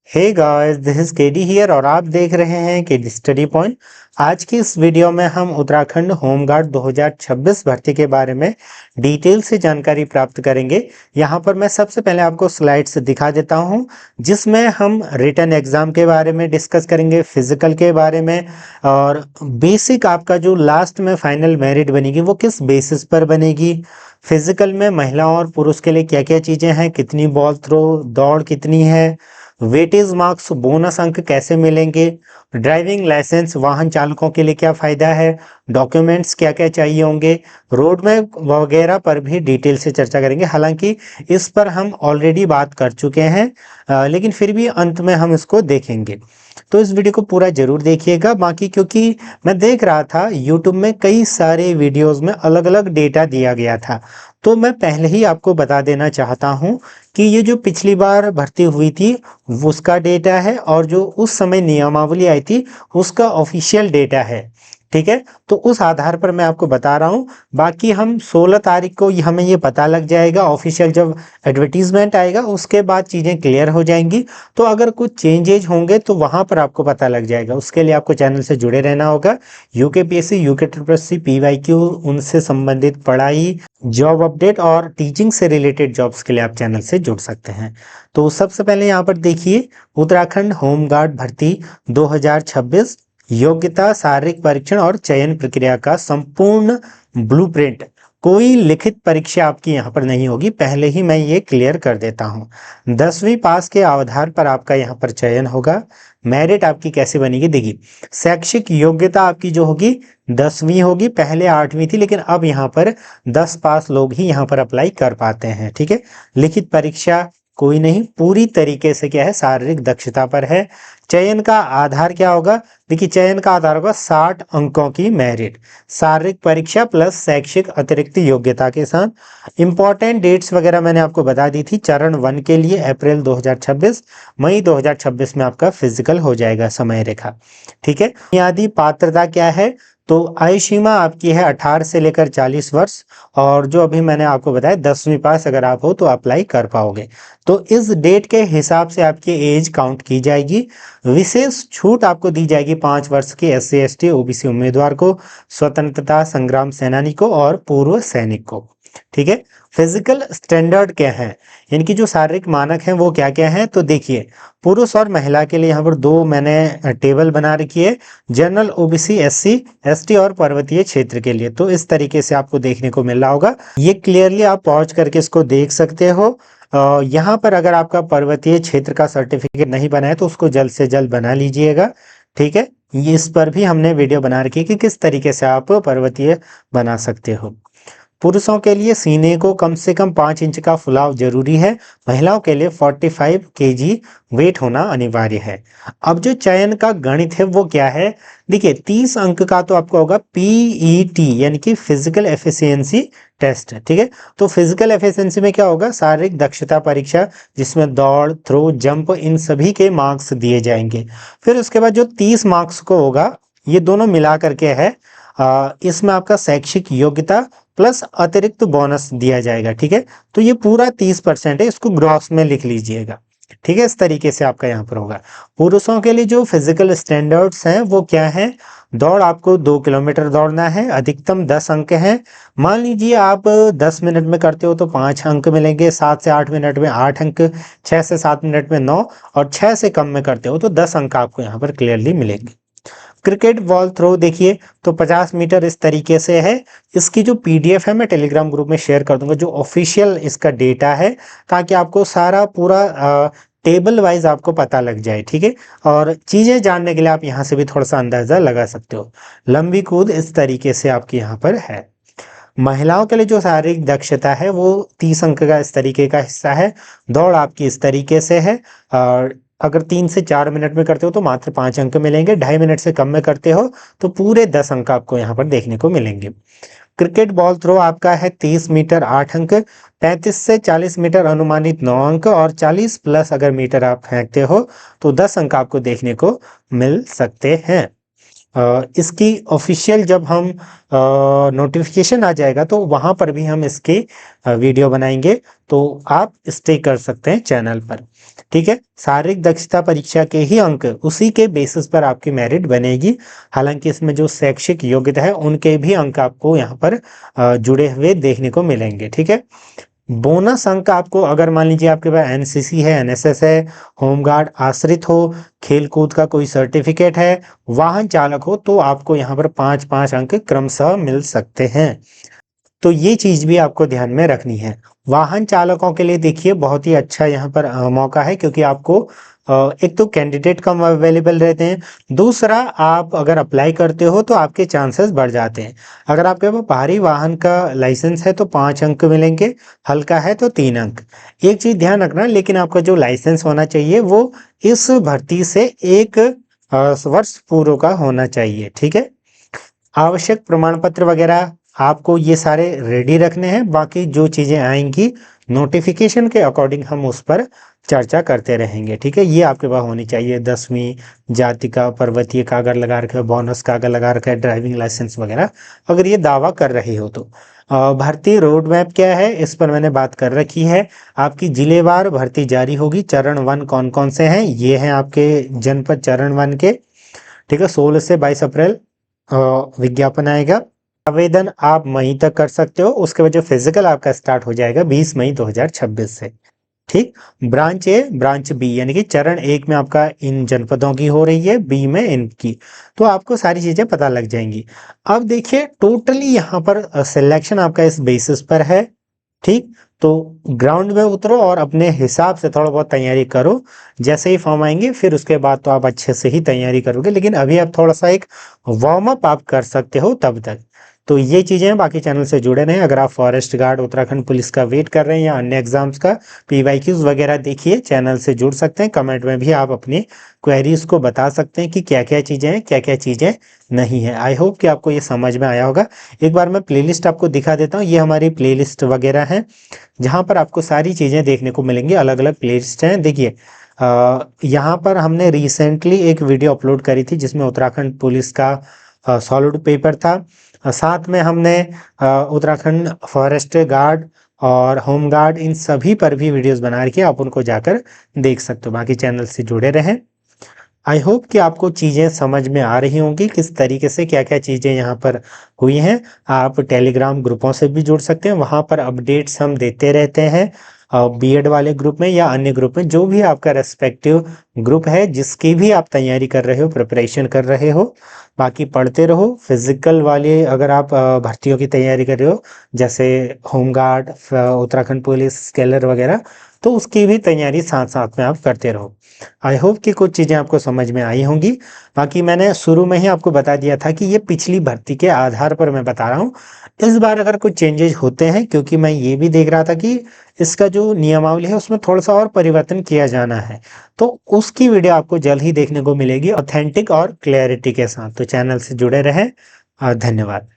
Hey guys, this is KD here और आप देख रहे हैं केडी स्टडी पॉइंट। आज की इस वीडियो में हम उत्तराखंड होमगार्ड 2026 भर्ती के बारे में डिटेल से जानकारी प्राप्त करेंगे। यहाँ पर मैं सबसे पहले आपको स्लाइड्स दिखा देता हूँ, जिसमें हम रिटन एग्जाम के बारे में डिस्कस करेंगे, फिजिकल के बारे में और बेसिक आपका जो लास्ट में फाइनल मेरिट बनेगी वो किस बेसिस पर बनेगी। फिजिकल में महिला और पुरुष के लिए क्या क्या चीजें हैं, कितनी बॉल थ्रो, दौड़ कितनी है, वेटेज मार्क्स, बोनस अंक कैसे मिलेंगे, ड्राइविंग लाइसेंस वाहन चालकों के लिए क्या फायदा है, डॉक्यूमेंट्स क्या क्या चाहिए होंगे, रोड मैप वगैरह पर भी डिटेल से चर्चा करेंगे। हालांकि इस पर हम ऑलरेडी बात कर चुके हैं, लेकिन फिर भी अंत में हम इसको देखेंगे। तो इस वीडियो को पूरा जरूर देखिएगा। बाकी क्योंकि मैं देख रहा था YouTube में कई सारे वीडियोस में अलग अलग डेटा दिया गया था, तो मैं पहले ही आपको बता देना चाहता हूं कि ये जो पिछली बार भर्ती हुई थी उसका डेटा है और जो उस समय नियमावली आई थी उसका ऑफिशियल डेटा है। ठीक है, तो उस आधार पर मैं आपको बता रहा हूं। बाकी हम 16 तारीख को हमें ये पता लग जाएगा, ऑफिशियल जब एडवर्टीजमेंट आएगा उसके बाद चीजें क्लियर हो जाएंगी। तो अगर कुछ चेंजेज होंगे तो वहां पर आपको पता लग जाएगा। उसके लिए आपको चैनल से जुड़े रहना होगा। यूकेपीएससी, यूके पीवाईक्यू, उनसे संबंधित पढ़ाई, जॉब अपडेट और टीचिंग से रिलेटेड जॉब्स के लिए आप चैनल से जुड़ सकते हैं। तो सबसे पहले यहाँ पर देखिए, उत्तराखंड होमगार्ड भर्ती 2026 योग्यता, शारीरिक परीक्षण और चयन प्रक्रिया का संपूर्ण ब्लूप्रिंट। कोई लिखित परीक्षा आपकी यहाँ पर नहीं होगी, पहले ही मैं ये क्लियर कर देता हूँ। 10वीं पास के आधार पर आपका यहाँ पर चयन होगा। मेरिट आपकी कैसे बनेगी, देखिए शैक्षिक योग्यता आपकी जो होगी 10वीं होगी, पहले 8वीं थी, लेकिन अब यहाँ पर 10 पास लोग ही यहाँ पर अप्लाई कर पाते हैं। ठीक है, लिखित परीक्षा कोई नहीं, पूरी तरीके से क्या है, शारीरिक दक्षता पर है। चयन का आधार क्या होगा, देखिए चयन का आधार होगा 60 अंकों की मेरिट, शारीरिक परीक्षा प्लस शैक्षिक अतिरिक्त योग्यता के साथ। इंपॉर्टेंट डेट्स वगैरह मैंने आपको बता दी थी। चरण 1 के लिए अप्रैल 2026, मई 2026 में आपका फिजिकल हो जाएगा, समय रेखा। ठीक है, बुनियादी पात्रता क्या है, तो आयु सीमा आपकी है 18 से लेकर 40 वर्ष और जो अभी मैंने आपको बताया 10वीं पास अगर आप हो तो अप्लाई कर पाओगे। तो इस डेट के हिसाब से आपकी एज काउंट की जाएगी। विशेष छूट आपको दी जाएगी 5 वर्ष के SC ST OBC उम्मीदवार को, स्वतंत्रता संग्राम सेनानी को और पूर्व सैनिक को। ठीक है, फिजिकल स्टैंडर्ड क्या है, इनकी जो शारीरिक मानक हैं वो क्या क्या हैं, तो देखिए पुरुष और महिला के लिए यहाँ पर दो मैंने टेबल बना रखी है, जनरल OBC SC ST और पर्वतीय क्षेत्र के लिए। तो इस तरीके से आपको देखने को मिल रहा होगा, ये क्लियरली आप पॉज करके इसको देख सकते हो। यहाँ पर अगर आपका पर्वतीय क्षेत्र का सर्टिफिकेट नहीं बना है तो उसको जल्द से जल्द बना लीजिएगा। ठीक है, ये इस पर भी हमने वीडियो बना रखी है कि किस तरीके से आप पर्वतीय बना सकते हो। पुरुषों के लिए सीने को कम से कम 5 इंच का फुलाव जरूरी है। महिलाओं के लिए 45 kg वेट होना अनिवार्य है। अब जो चयन का गणित है वो क्या है, देखिए 30 अंक का तो आपका होगा PET यानी कि फिजिकल एफिशिएंसी टेस्ट। ठीक है, तो फिजिकल एफिशिएंसी में क्या होगा, शारीरिक दक्षता परीक्षा, जिसमें दौड़, थ्रो, जंप, इन सभी के मार्क्स दिए जाएंगे। फिर उसके बाद जो 30 मार्क्स को होगा, ये दोनों मिला करके है, इसमें आपका शैक्षिक योग्यता प्लस अतिरिक्त बोनस दिया जाएगा। ठीक है, तो ये पूरा 30% है, इसको ग्रॉस में लिख लीजिएगा। ठीक है, इस तरीके से आपका यहाँ पर होगा। पुरुषों के लिए जो फिजिकल स्टैंडर्ड्स हैं वो क्या है, दौड़ आपको 2 किलोमीटर दौड़ना है, अधिकतम 10 अंक हैं। मान लीजिए आप 10 मिनट में करते हो तो 5 अंक मिलेंगे, 7 से 8 मिनट में 8 अंक, 6 से 7 मिनट में 9 और 6 से कम में करते हो तो 10 अंक आपको यहाँ पर क्लियरली मिलेंगे। क्रिकेट बॉल थ्रो देखिए तो 50 मीटर इस तरीके से है। इसकी जो PDF है मैं टेलीग्राम ग्रुप में शेयर कर दूंगा, जो ऑफिशियल इसका डेटा है, ताकि आपको सारा पूरा टेबल वाइज आपको पता लग जाए। ठीक है, और चीजें जानने के लिए आप यहाँ से भी थोड़ा सा अंदाजा लगा सकते हो। लंबी कूद इस तरीके से आपकी यहाँ पर है। महिलाओं के लिए जो शारीरिक दक्षता है वो 30 अंक का इस तरीके का हिस्सा है। दौड़ आपकी इस तरीके से है, और अगर 3 से 4 मिनट में करते हो तो मात्र 5 अंक मिलेंगे, 2.5 मिनट से कम में करते हो तो पूरे 10 अंक आपको यहाँ पर देखने को मिलेंगे। क्रिकेट बॉल थ्रो आपका है 30 मीटर 8 अंक, 35 से 40 मीटर अनुमानित 9 अंक और 40 प्लस अगर मीटर आप फेंकते हो तो 10 अंक आपको देखने को मिल सकते हैं। इसकी ऑफिशियल जब हम नोटिफिकेशन आ जाएगा तो वहां पर भी हम इसकी वीडियो बनाएंगे, तो आप स्टे कर सकते हैं चैनल पर। ठीक है, शारीरिक दक्षता परीक्षा के ही अंक, उसी के बेसिस पर आपकी मेरिट बनेगी। हालांकि इसमें जो शैक्षिक योग्यता है उनके भी अंक आपको यहाँ पर जुड़े हुए देखने को मिलेंगे। ठीक है, बोनस अंक आपको, अगर मान लीजिए आपके पास एनसीसी है, एनएसएस है, होमगार्ड आश्रित हो, खेल कूद का कोई सर्टिफिकेट है, वाहन चालक हो, तो आपको यहाँ पर 5-5 अंक क्रमशः मिल सकते हैं। तो ये चीज भी आपको ध्यान में रखनी है। वाहन चालकों के लिए देखिए बहुत ही अच्छा यहाँ पर मौका है, क्योंकि आपको एक तो कैंडिडेट कम अवेलेबल रहते हैं, दूसरा आप अगर अप्लाई करते हो तो आपके चांसेस बढ़ जाते हैं। अगर आपके पास भारी वाहन का लाइसेंस है तो 5 अंक मिलेंगे, हल्का है तो 3 अंक। एक चीज ध्यान रखना, लेकिन आपका जो लाइसेंस होना चाहिए वो इस भर्ती से 1 वर्ष पूर्व का होना चाहिए। ठीक है, आवश्यक प्रमाण पत्र वगैरह आपको ये सारे रेडी रखने हैं। बाकी जो चीजें आएंगी नोटिफिकेशन के अकॉर्डिंग हम उस पर चर्चा करते रहेंगे। ठीक है, ये आपके पास होनी चाहिए 10वीं, जाति का पर्वतीय कागज लगा रखे, बोनस कागज लगा रखा है, ड्राइविंग लाइसेंस वगैरह, अगर ये दावा कर रहे हो तो। भर्ती रोड मैप क्या है, इस पर मैंने बात कर रखी है। आपकी जिलेवार भर्ती जारी होगी। चरण 1 कौन कौन से हैं, ये हैं आपके जनपद चरण 1 के। ठीक है, 16 से 22 अप्रैल विज्ञापन आएगा। आवेदन आप मई तक कर सकते हो, उसके बाद जो फिजिकल आपका स्टार्ट हो जाएगा 20 मई 2026 से। ठीक, ब्रांच ए, ब्रांच बी, यानी कि चरण 1 में आपका इन जनपदों की हो रही है, बी में इनकी, तो आपको सारी चीजें पता लग जाएंगी। अब देखिए टोटली यहाँ पर सिलेक्शन आपका इस बेसिस पर है। ठीक, तो ग्राउंड में उतरो और अपने हिसाब से थोड़ा बहुत तैयारी करो। जैसे ही फॉर्म आएंगे फिर उसके बाद तो आप अच्छे से ही तैयारी करोगे, लेकिन अभी आप थोड़ा सा एक वार्म अप आप कर सकते हो तब तक। तो ये चीजें हैं, बाकी चैनल से जुड़े रहें। अगर आप फॉरेस्ट गार्ड, उत्तराखंड पुलिस का वेट कर रहे हैं या अन्य एग्जाम्स का, पीवाईक्यूज वगैरह देखिए, चैनल से जुड़ सकते हैं। कमेंट में भी आप अपनी क्वेरीज को बता सकते हैं कि क्या क्या चीजें हैं, क्या क्या चीजें नहीं है। आई होप कि आपको ये समझ में आया होगा। एक बार मैं प्लेलिस्ट आपको दिखा देता हूँ, ये हमारी प्लेलिस्ट वगैरह है, जहाँ पर आपको सारी चीजें देखने को मिलेंगी। अलग अलग प्लेलिस्ट हैं। देखिए यहाँ पर हमने रिसेंटली एक वीडियो अपलोड करी थी जिसमें उत्तराखंड पुलिस का सॉलिड पेपर था। साथ में हमने उत्तराखंड फॉरेस्ट गार्ड और होम गार्ड, इन सभी पर भी वीडियोस बना रखी है, आप उनको जाकर देख सकते हो। बाकी चैनल से जुड़े रहें। आई होप कि आपको चीज़ें समझ में आ रही होंगी, किस तरीके से क्या क्या चीज़ें यहाँ पर हुई हैं। आप टेलीग्राम ग्रुपों से भी जुड़ सकते हैं, वहाँ पर अपडेट्स हम देते रहते हैं। बीएड वाले ग्रुप में या अन्य ग्रुप में, जो भी आपका रेस्पेक्टिव ग्रुप है, जिसकी भी आप तैयारी कर रहे हो, प्रिपरेशन कर रहे हो, बाकी पढ़ते रहो। फिजिकल वाले अगर आप भर्तियों की तैयारी कर रहे हो, जैसे होमगार्ड, उत्तराखंड पुलिस, स्केलर वगैरह, तो उसकी भी तैयारी साथ साथ में आप करते रहो। आई होप कि कुछ चीज़ें आपको समझ में आई होंगी। बाकी मैंने शुरू में ही आपको बता दिया था कि ये पिछली भर्ती के आधार पर मैं बता रहा हूँ। इस बार अगर कुछ चेंजेस होते हैं, क्योंकि मैं ये भी देख रहा था कि इसका जो नियमावली है उसमें थोड़ा सा और परिवर्तन किया जाना है, तो उसकी वीडियो आपको जल्द ही देखने को मिलेगी, ऑथेंटिक और क्लैरिटी के साथ। तो चैनल से जुड़े रहें। धन्यवाद।